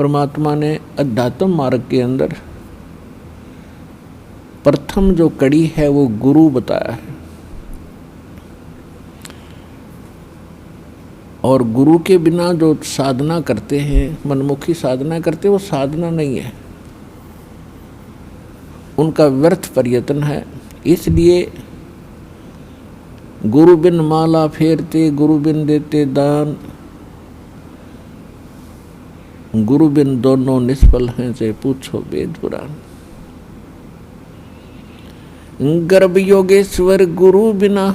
परमात्मा ने अध्यात्म मार्ग के अंदर प्रथम जो कड़ी है वो गुरु बताया है। और गुरु के बिना जो साधना करते हैं, मनमुखी साधना करते, वो साधना नहीं है, उनका व्यर्थ प्रयत्न है। इसलिए गुरु बिन माला फेरते, गुरु बिन देते दान, गुरु बिन दोनों निष्फल हैं, से पूछो वेद पुराण। गर्भ योगेश्वर गुरु बिना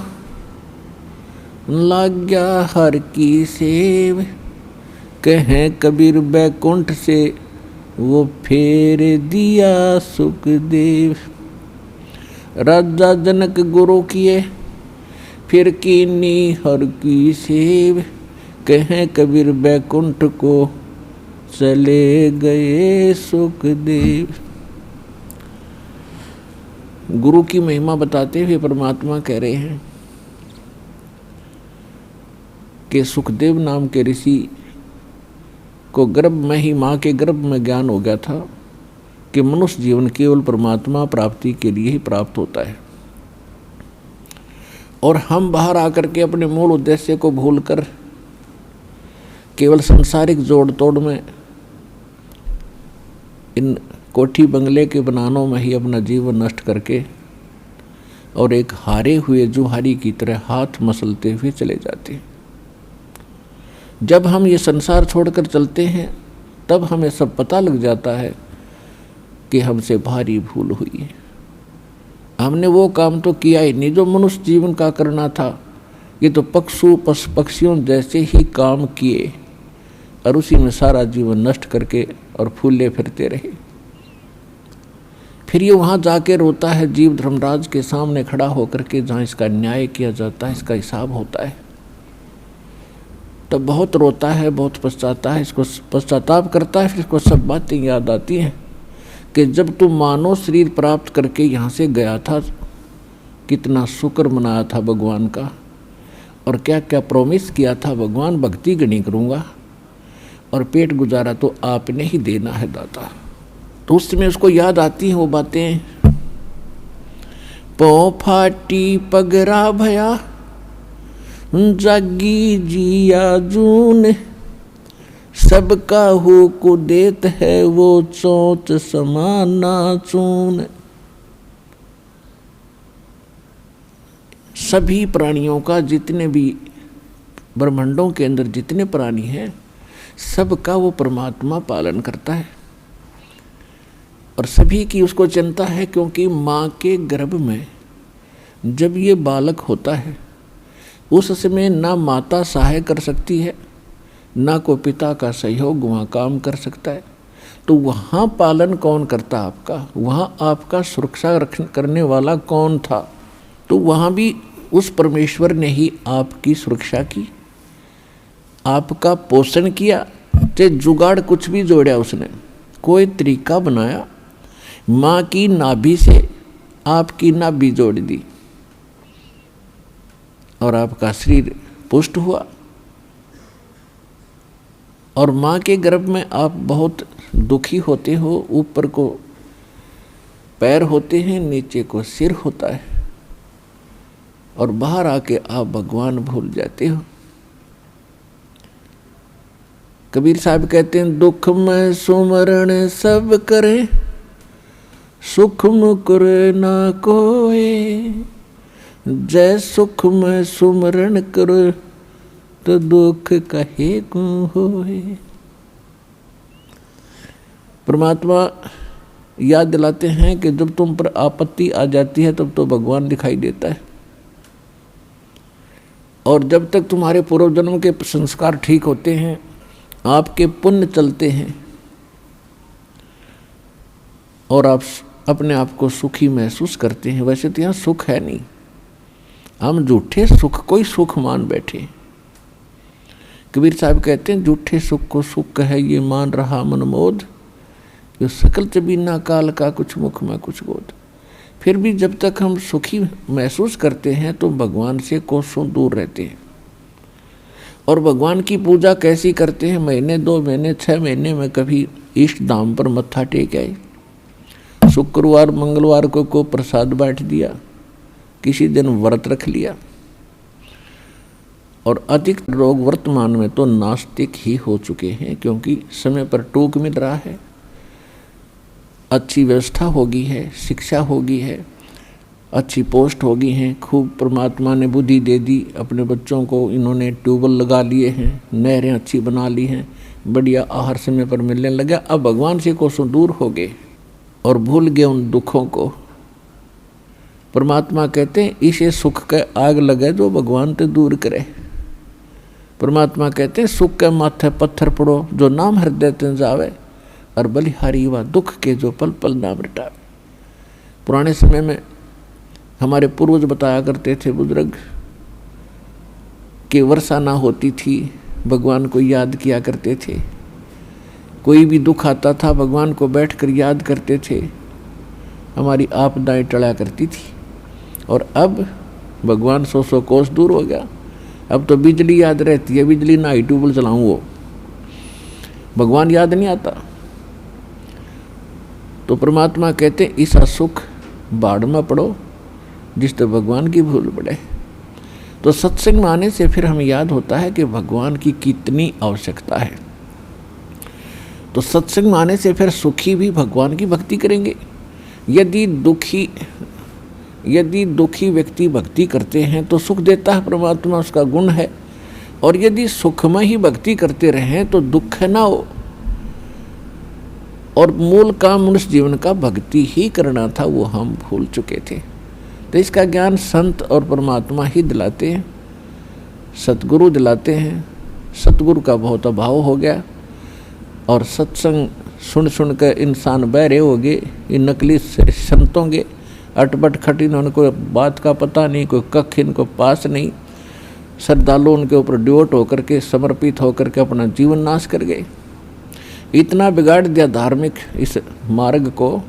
लाग्या हर की सेव, कहें कबीर बैकुंठ से वो फेर दिया सुखदेव। राजा जनक गुरु किए फिर कीनी हर की सेव, कहें कबीर बैकुंठ को चले गए सुखदेव। गुरु की महिमा बताते हुए परमात्मा कह रहे हैं कि सुखदेव नाम के ऋषि को गर्भ में ही, माँ के गर्भ में ज्ञान हो गया था कि मनुष्य जीवन केवल परमात्मा प्राप्ति के लिए ही प्राप्त होता है। और हम बाहर आकर के अपने मूल उद्देश्य को भूलकर केवल सांसारिक जोड़ तोड़ में, इन कोठी बंगले के बनानों में ही अपना जीवन नष्ट करके और एक हारे हुए जुहारी की तरह हाथ मसलते हुए चले जाते हैं। जब हम ये संसार छोड़कर चलते हैं तब हमें सब पता लग जाता है कि हमसे भारी भूल हुई है। हमने वो काम तो किया ही नहीं जो मनुष्य जीवन का करना था। ये तो पक्षियों जैसे ही काम किए और उसी में सारा जीवन नष्ट करके और फूले फिरते रहे। फिर ये वहाँ जाके रोता है जीव धर्मराज के सामने खड़ा होकर के, जहाँ इसका न्याय किया जाता है, इसका हिसाब होता है। तब बहुत रोता है, बहुत पछताता है, इसको पश्चाताप करता है। फिर इसको सब बातें याद आती हैं कि जब तू मानव शरीर प्राप्त करके यहाँ से गया था, कितना शुक्र मनाया था भगवान का, और क्या क्या प्रॉमिस किया था, भगवान भक्ति गणी करूँगा और पेट गुजारा तो आपने ही देना है दाता। तो उस समय उसको याद आती हैं वो बातें। पौ फाटी पगरा भया, जागी जिया जून, सबका हो को देत है वो चोंच समाना चून। सभी प्राणियों का, जितने भी ब्रह्मांडों के अंदर जितने प्राणी हैं, सबका वो परमात्मा पालन करता है और सभी की उसको चिंता है। क्योंकि माँ के गर्भ में जब ये बालक होता है उस समय ना माता सहाय कर सकती है, ना को पिता का सहयोग वहाँ काम कर सकता है। तो वहाँ पालन कौन करता आपका, वहाँ आपका सुरक्षा करने वाला कौन था? तो वहाँ भी उस परमेश्वर ने ही आपकी सुरक्षा की, आपका पोषण किया। चाहे जुगाड़ कुछ भी जोड़ा उसने, कोई तरीका बनाया, माँ की नाभि से आपकी नाभि जोड़ दी और आपका शरीर पुष्ट हुआ। और माँ के गर्भ में आप बहुत दुखी होते हो, ऊपर को पैर होते हैं, नीचे को सिर होता है, और बाहर आके आप भगवान भूल जाते हो। कबीर साहब कहते हैं, दुख में सुमरण सब करे, सुख मुकुरे ना कोई, जय सुख में सुमरण करो तो दुख कहे को होए। परमात्मा याद दिलाते हैं कि जब तुम पर आपत्ति आ जाती है तब तो भगवान दिखाई देता है, और जब तक तुम्हारे पूर्व जन्म के संस्कार ठीक होते हैं, आपके पुण्य चलते हैं और आप अपने आप को सुखी महसूस करते हैं। वैसे तो यहाँ सुख है नहीं, हम झूठे सुख को ही सुख मान बैठे। कबीर साहब कहते हैं, झूठे सुख को सुख है ये मान रहा मन मोद, जो सकल चबीना काल का कुछ मुख में कुछ गोद। फिर भी जब तक हम सुखी महसूस करते हैं तो भगवान से कोसों दूर रहते हैं। और भगवान की पूजा कैसी करते हैं, महीने 2 महीने 6 महीने में कभी इष्ट धाम पर मत्था टेक आए, शुक्रवार मंगलवार को प्रसाद बांट दिया, किसी दिन व्रत रख लिया। और अधिक लोग वर्तमान में तो नास्तिक ही हो चुके हैं, क्योंकि समय पर टूक मिल रहा है, अच्छी व्यवस्था होगी है, शिक्षा होगी है, अच्छी पोस्ट होगी हैं, खूब परमात्मा ने बुद्धि दे दी, अपने बच्चों को इन्होंने ट्यूबवेल लगा लिए हैं, नहरें अच्छी बना ली हैं, बढ़िया आहार समय पर मिलने लगा। अब भगवान से कोसों दूर हो गए और भूल गए उन दुखों को। परमात्मा कहते हैं इसे सुख के आग लगे जो भगवान ते दूर करे। परमात्मा कहते हैं सुख के माथे पत्थर पड़ो जो नाम हृदय ते जावे, और बलिहारी व दुख के जो पल पल नाम रटावे। पुराने समय में हमारे पूर्वज बताया करते थे बुजुर्ग कि वर्षा ना होती थी, भगवान को याद किया करते थे, कोई भी दुख आता था भगवान को बैठकर याद करते थे, हमारी आपदाएं टला करती थी। और अब भगवान 100 कोस दूर हो गया, अब तो बिजली याद रहती है, बिजली ना ही ट्यूबवेल चलाऊं वो भगवान याद नहीं आता। तो परमात्मा कहते इस सुख बाढ़ में पड़ो जिससे भगवान की भूल पड़े। तो सत्संग में आने से फिर हमें याद होता है कि भगवान की कितनी आवश्यकता है। तो सत्संग में आने से फिर सुखी भी भगवान की भक्ति करेंगे। यदि दुखी व्यक्ति भक्ति करते हैं तो सुख देता है परमात्मा, उसका गुण है। और यदि सुखमय ही भक्ति करते रहें तो दुख ना हो। और मूल काम मनुष्य जीवन का भक्ति ही करना था, वो हम भूल चुके थे। तो इसका ज्ञान संत और परमात्मा ही दिलाते हैं, सतगुरु दिलाते हैं। सतगुरु का बहुत अभाव हो गया और सत्संग सुन सुन कर इंसान बहरे हो गए। इन नकली संतों के अटपट खट, इन्होंने कोई बात का पता नहीं, कोई कख इनको पास नहीं। श्रद्धालु उनके ऊपर डिवोट होकर के, समर्पित होकर के अपना जीवन नाश कर गए। इतना बिगाड़ दिया धार्मिक इस मार्ग को,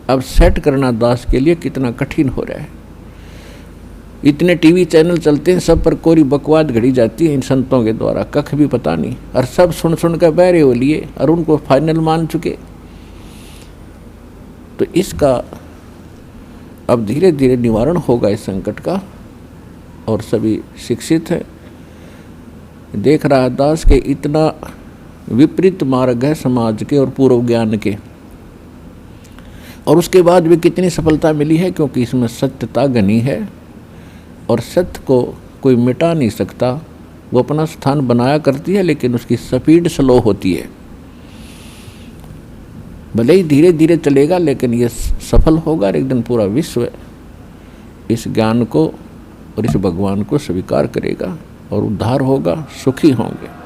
अब सेट करना दास के लिए कितना कठिन हो रहा है। इतने टीवी चैनल चलते हैं, सब पर कोरी बकवाद घड़ी जाती है इन संतों के द्वारा, कख भी पता नहीं, और सब सुन सुन कर बहरे हो लिए और उनको फाइनल मान चुके। तो इसका अब धीरे धीरे निवारण होगा इस संकट का, और सभी शिक्षित है। देख रहा है दास के इतना विपरीत मार्ग है समाज के और पूर्व ज्ञान के, और उसके बाद भी कितनी सफलता मिली है, क्योंकि इसमें सत्यता घनी है और सत्य को कोई मिटा नहीं सकता। वो अपना स्थान बनाया करती है, लेकिन उसकी स्पीड स्लो होती है। भले ही धीरे धीरे चलेगा, लेकिन ये सफल होगा और एक दिन पूरा विश्व इस ज्ञान को और इस भगवान को स्वीकार करेगा और उद्धार होगा, सुखी होंगे।